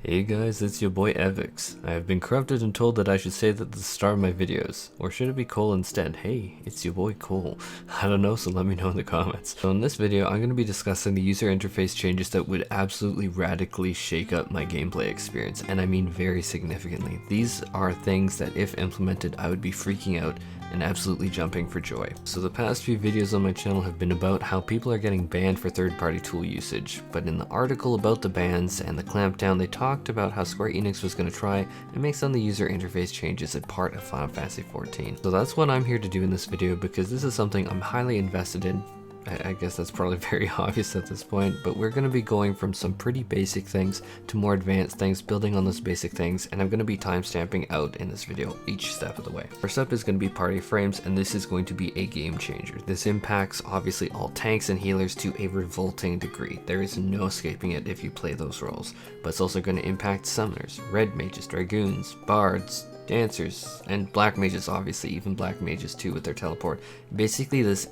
Hey guys, it's your boy Evix. I have been corrupted and told that I should say that at the start of my videos. Or should it be Cole instead? Hey, it's your boy Cole. I don't know, so let me know in the comments. So in this video, I'm going to be discussing the user interface changes that would absolutely radically shake up my gameplay experience, and I mean very significantly. These are things that if implemented, I would be freaking out and absolutely jumping for joy. So the past few videos on my channel have been about how people are getting banned for third-party tool usage, but in the article about the bans and the clampdown, they talked about how Square Enix was going to try and make some of the user interface changes as part of Final Fantasy XIV. So that's what I'm here to do in this video, because this is something I'm highly invested in. I guess that's probably very obvious at this point, but we're going to be going from some pretty basic things to more advanced things, building on those basic things, and I'm going to be timestamping out in this video each step of the way. First up is going to be party frames, and this is going to be a game changer. This impacts obviously all tanks and healers to a revolting degree. There is no escaping it if you play those roles, but it's also going to impact summoners, red mages, dragoons, bards, dancers, and black mages, obviously, even black mages too with their teleport. Basically, this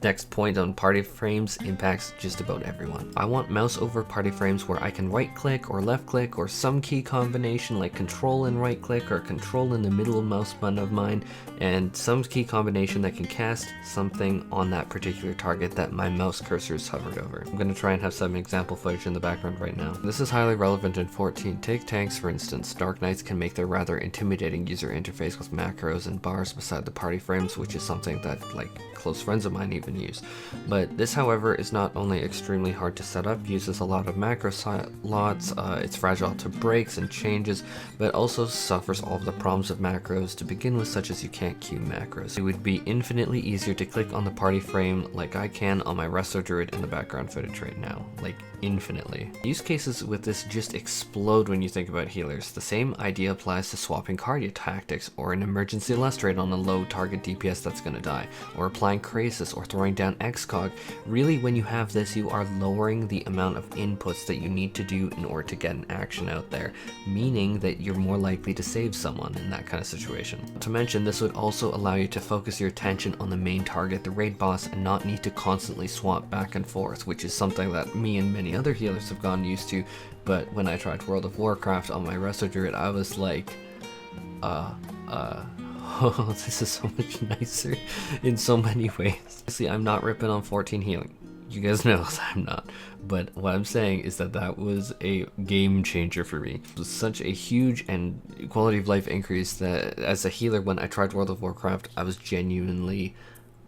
next point on party frames impacts just about everyone. I want mouse over party frames where I can right click or left click or some key combination like control and right click or control in the middle mouse button of mine, and some key combination that can cast something on that particular target that my mouse cursor is hovered over. I'm going to try and have some example footage in the background right now. This is highly relevant in 14. Take tanks for instance. Dark Knights can make their rather intimidating user interface with macros and bars beside the party frames, which is something that like close friends of mine even use. But this, however, is not only extremely hard to set up, uses a lot of macro slots, it's fragile to breaks and changes, but also suffers all of the problems of macros to begin with, such as you can't queue macros. It would be infinitely easier to click on the party frame like I can on my Resto Druid in the background footage right now. Like, infinitely. Use cases with this just explode when you think about healers. The same idea applies to swapping cardio tactics, or an emergency illustrate on a low target DPS that's gonna die, or applying Krasis, or throwing down Excog. Really, when you have this, you are lowering the amount of inputs that you need to do in order to get an action out there, meaning that you're more likely to save someone in that kind of situation. Not to mention, this would also allow you to focus your attention on the main target, the raid boss, and not need to constantly swap back and forth, which is something that me and many other healers have gotten used to. But when I tried World of Warcraft on my Resto Druid, I was like, oh, this is so much nicer in so many ways. See, I'm not ripping on 14 healing. You guys know I'm not. But what I'm saying is that that was a game changer for me. It was such a huge and quality of life increase that as a healer, when I tried World of Warcraft, I was genuinely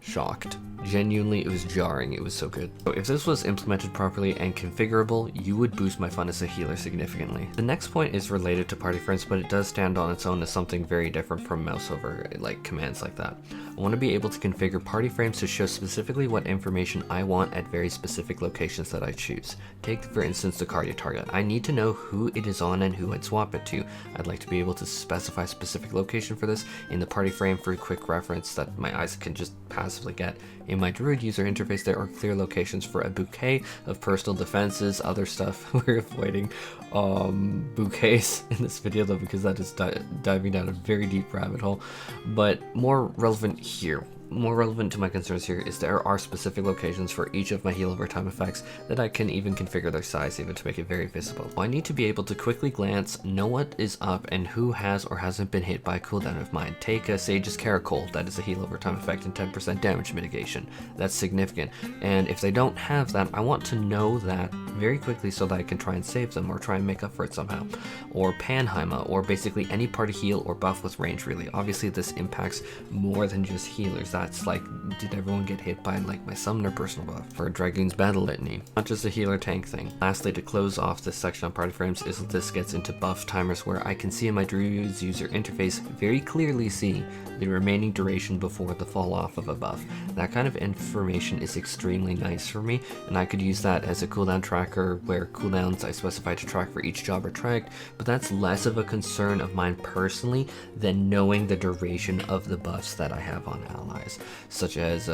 shocked. Genuinely, it was jarring. It was so good. So if this was implemented properly and configurable, you would boost my fun as a healer significantly. The next point is related to party frames, but it does stand on its own as something very different from mouse over like commands like that. I want to be able to configure party frames to show specifically what information I want at very specific locations that I choose. Take for instance the cardio target. I need to know who it is on and who I'd swap it to. I'd like to be able to specify a specific location for this in the party frame for a quick reference that my eyes can just passively get. In my Druid user interface, there are clear locations for a bouquet of personal defenses, other stuff. We're avoiding bouquets in this video though, because that is diving down a very deep rabbit hole. But more relevant here, more relevant to my concerns here, is there are specific locations for each of my heal over time effects that I can even configure their size even to make it very visible. I need to be able to quickly glance, know what is up, and who has or hasn't been hit by a cooldown of mine. Take a Sage's Caracol, that is a heal over time effect and 10% damage mitigation. That's significant. And if they don't have that, I want to know that very quickly so that I can try and save them or try and make up for it somehow. Or Panheima, or basically any party heal or buff with range really. Obviously this impacts more than just healers. That's like, did everyone get hit by like my summoner personal buff for Dragoon's Battle Litany? Not just a healer tank thing. Lastly, to close off this section on party frames, is this gets into buff timers, where I can see in my Druid's user interface very clearly see the remaining duration before the fall off of a buff. That kind of information is extremely nice for me, and I could use that as a cooldown tracker where cooldowns I specify to track for each job are tracked, but that's less of a concern of mine personally than knowing the duration of the buffs that I have on allies. Such as,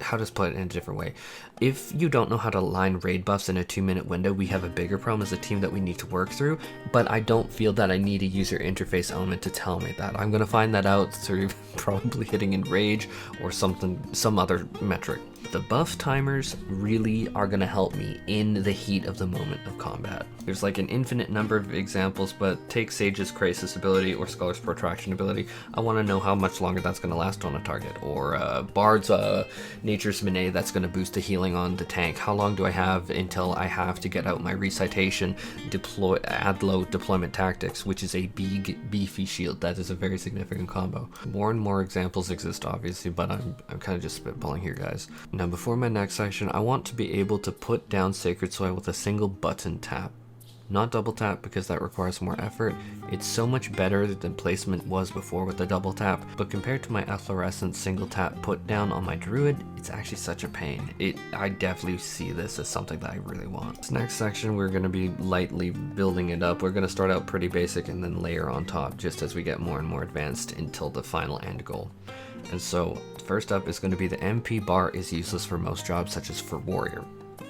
how to put it in a different way. If you don't know how to align raid buffs in a 2-minute window, we have a bigger problem as a team that we need to work through, but I don't feel that I need a user interface element to tell me that. I'm gonna find that out through probably hitting Enrage or some other metric. The buff timers really are going to help me in the heat of the moment of combat. There's like an infinite number of examples, but take Sage's Crisis ability or Scholar's Protraction ability. I want to know how much longer that's going to last on a target. Or Bard's Nature's Menace that's going to boost the healing on the tank. How long do I have until I have to get out my recitation, add low deployment tactics, which is a big beefy shield. That is a very significant combo. More and more examples exist obviously, but I'm kind of just spitballing here, guys. Now before my next section, I want to be able to put down Sacred Soil with a single button tap. Not double tap because that requires more effort. It's so much better than placement was before with the double tap, but compared to my efflorescent single tap put down on my druid, it's actually such a pain. I definitely see this as something that I really want. This next section, we're going to be lightly building it up. We're going to start out pretty basic and then layer on top just as we get more and more advanced until the final end goal. And so first up is going to be the MP bar is useless for most jobs, such as for warrior.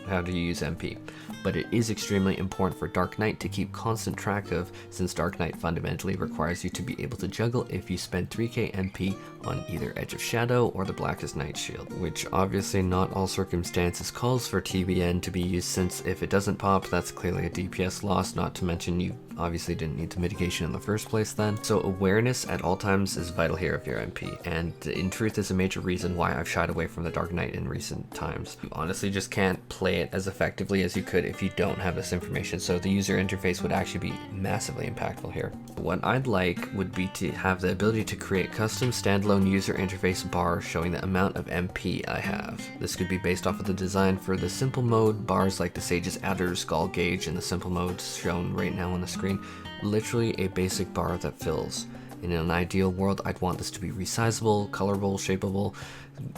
How do you use MP? But it is extremely important for Dark Knight to keep constant track of, since Dark Knight fundamentally requires you to be able to juggle if you spend 3k MP on either Edge of Shadow or the Blackest Night Shield, which obviously not all circumstances calls for TBN to be used, since if it doesn't pop, that's clearly a DPS loss, not to mention you obviously didn't need the mitigation in the first place then. So awareness at all times is vital here if you're MP, and in truth is a major reason why I've shied away from the Dark Knight in recent times. You honestly just can't play it as effectively as you could if you don't have this information, so the user interface would actually be massively impactful here. What I'd like would be to have the ability to create custom standalone user interface bars showing the amount of MP I have. This could be based off of the design for the simple mode bars like the Sage's Adder Skull Gauge and the simple mode shown right now on the screen. Literally a basic bar that fills. In an ideal world, I'd want this to be resizable, colorable, shapeable,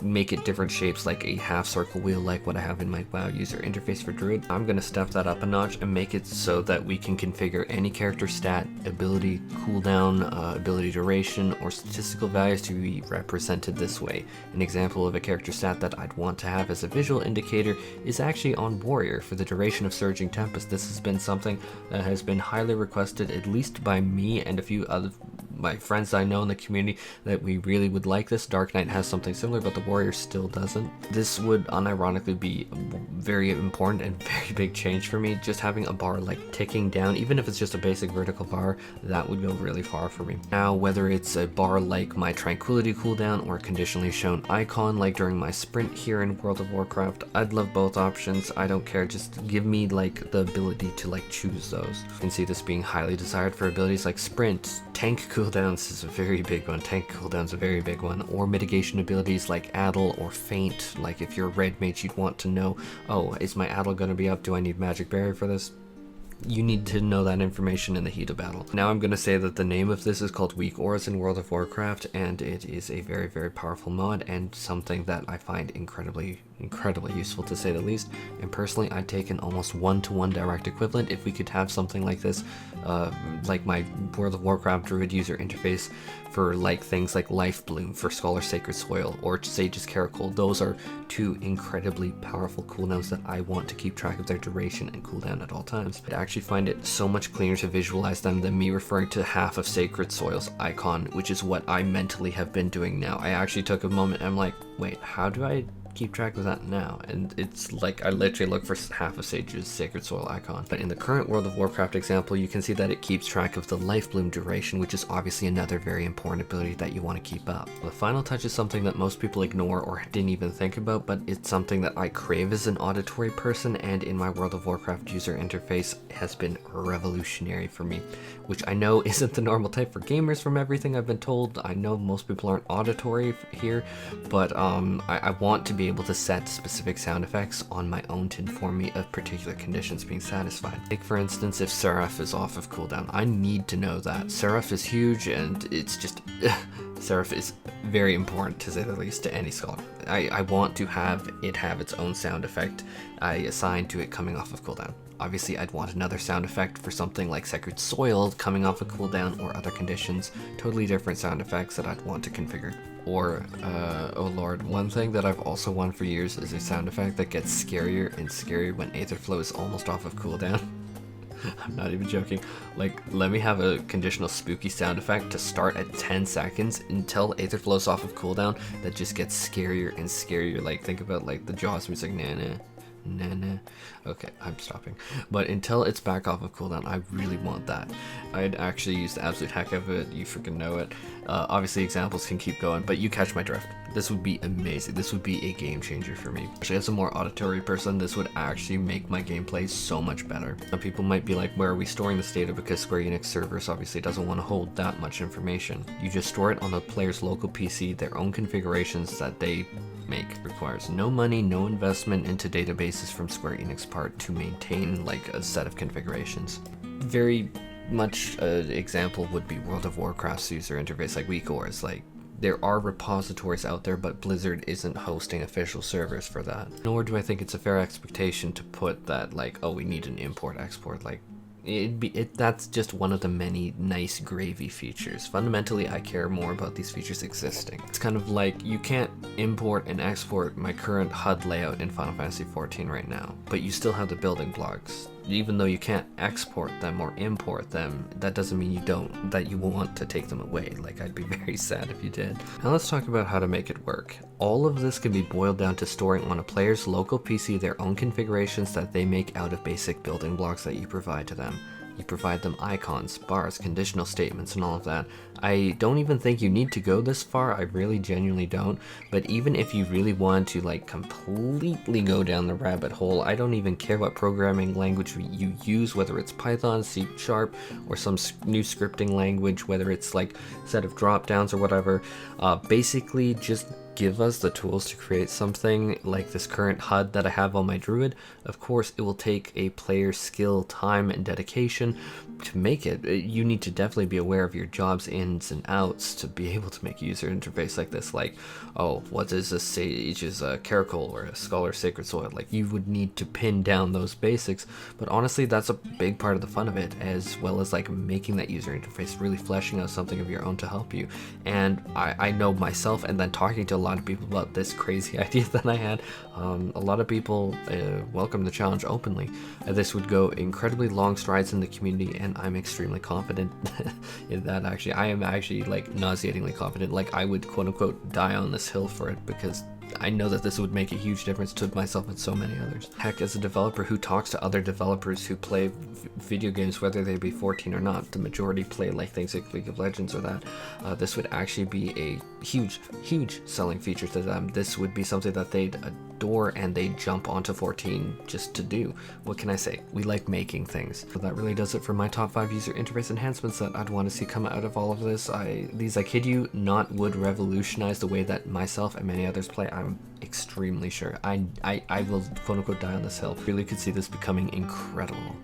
make it different shapes like a half circle wheel like what I have in my WoW user interface for Druid. I'm going to step that up a notch and make it so that we can configure any character stat, ability cooldown, ability duration, or statistical values to be represented this way. An example of a character stat that I'd want to have as a visual indicator is actually on Warrior for the duration of Surging Tempest. This has been something that has been highly requested, at least by me and a few other my friends that I know in the community, that we really would like this. Dark Knight has something similar, but the Warrior still doesn't. This would unironically be very important and very big change for me. Just having a bar like ticking down, even if it's just a basic vertical bar, that would go really far for me. Now, whether it's a bar like my Tranquility cooldown or a conditionally shown icon like during my sprint here in World of Warcraft, I'd love both options. I don't care, just give me like the ability to like choose those. You can see this being highly desired for abilities like sprint, tank cooldowns is a very big one, tank cooldown's a very big one, or mitigation abilities like Addle or Feint. Like if you're a red mage, you'd want to know, oh, is my Addle going to be up? Do I need magic barrier for this? You need to know that information in the heat of battle. Now I'm going to say that the name of this is called Weak Auras in World of Warcraft, and it is a very, very powerful mod and something that I find incredibly useful to say the least. And personally, I'd take an almost one-to-one direct equivalent if we could have something like this, like my World of Warcraft Druid user interface for like things like Life Bloom for Scholar Sacred Soil or Sage's Caracol. Those are two incredibly powerful cooldowns that I want to keep track of their duration and cooldown at all times. I actually find it so much cleaner to visualize them than me referring to half of Sacred Soil's icon, which is what I mentally have been doing now. I actually took a moment and I'm like, wait, how do I keep track of that now? And it's like I literally look for half of Sage's Sacred Soil icon. But in the current World of Warcraft example, you can see that it keeps track of the Life Bloom duration, which is obviously another very important ability that you want to keep up. The final touch is something that most people ignore or didn't even think about, but it's something that I crave as an auditory person, and in my World of Warcraft user interface has been revolutionary for me, which I know isn't the normal type for gamers from everything I've been told. I know most people aren't auditory here, but I want to be able to set specific sound effects on my own to inform me of particular conditions being satisfied. Like for instance, if Seraph is off of cooldown, I need to know that. Seraph is huge and it's just Seraph is very important to say the least to any scholar. I want to have it have its own sound effect I assign to it coming off of cooldown. Obviously, I'd want another sound effect for something like Sacred Soil coming off a cooldown or other conditions, totally different sound effects that I'd want to configure. Or, oh lord, one thing that I've also wanted for years is a sound effect that gets scarier and scarier when Aetherflow is almost off of cooldown. I'm not even joking. Like, let me have a conditional spooky sound effect to start at 10 seconds until Aetherflow's off of cooldown that just gets scarier and scarier. Like, think about like the Jaws music, nah. Okay, I'm stopping. But until it's back off of cooldown, I really want that. I'd actually use the absolute heck of it. You freaking know it. Obviously, examples can keep going, but you catch my drift. This would be amazing. This would be a game changer for me. Actually, as a more auditory person, this would actually make my gameplay so much better. Now, people might be like, where are we storing this data? Because Square Enix servers obviously doesn't want to hold that much information. You just store it on the player's local PC, their own configurations that they make. Requires no money, no investment into databases from Square Enix part to maintain like a set of configurations. Very much an example would be World of Warcraft's user interface, like WeakOrs. Like, there are repositories out there, but Blizzard isn't hosting official servers for that. Nor do I think it's a fair expectation to put that like, oh, we need an import-export. Like, that's just one of the many nice gravy features. Fundamentally, I care more about these features existing. It's kind of like, you can't import and export my current HUD layout in Final Fantasy XIV right now, but you still have the building blocks. Even though you can't export them or import them, that doesn't mean that you want to take them away. Like, I'd be very sad if you did. Now let's talk about how to make it work. All of this can be boiled down to storing on a player's local PC their own configurations that they make out of basic building blocks that you provide to them. You provide them icons, bars, conditional statements, and all of that. I don't even think you need to go this far. I really genuinely don't. But even if you really want to like completely go down the rabbit hole, I don't even care what programming language you use, whether it's Python, C#, or some new scripting language, whether it's like a set of drop downs or whatever. Basically just give us the tools to create something like this current HUD that I have on my Druid. Of course, it will take a player's skill, time, and dedication to make it. You need to definitely be aware of your job's ins and outs to be able to make a user interface like this. Like, oh, what is a sage's caracal or a scholar's sacred soil? Like, you would need to pin down those basics. But honestly, that's a big part of the fun of it, as well as like making that user interface, really fleshing out something of your own to help you. And I know myself, and then talking to a lot of people about this crazy idea that I had, a lot of people welcome the challenge openly. This would go incredibly long strides in the community, and I'm extremely confident in that. Actually, I am actually like nauseatingly confident. Like, I would quote unquote die on this hill for it, because I know that this would make a huge difference to myself and so many others. Heck, as a developer who talks to other developers who play video games, whether they be 14 or not, the majority play like things like League of Legends or that, this would actually be a huge selling feature to them. This would be something that they'd adore, and they'd jump onto 14 just to do. What can I say? We like making things. So that really does it for my top 5 user interface enhancements that I'd want to see come out of all of this. These, I kid you not, would revolutionize the way that myself and many others play. I'm extremely sure. I will quote unquote die on this hill. Really could see this becoming incredible.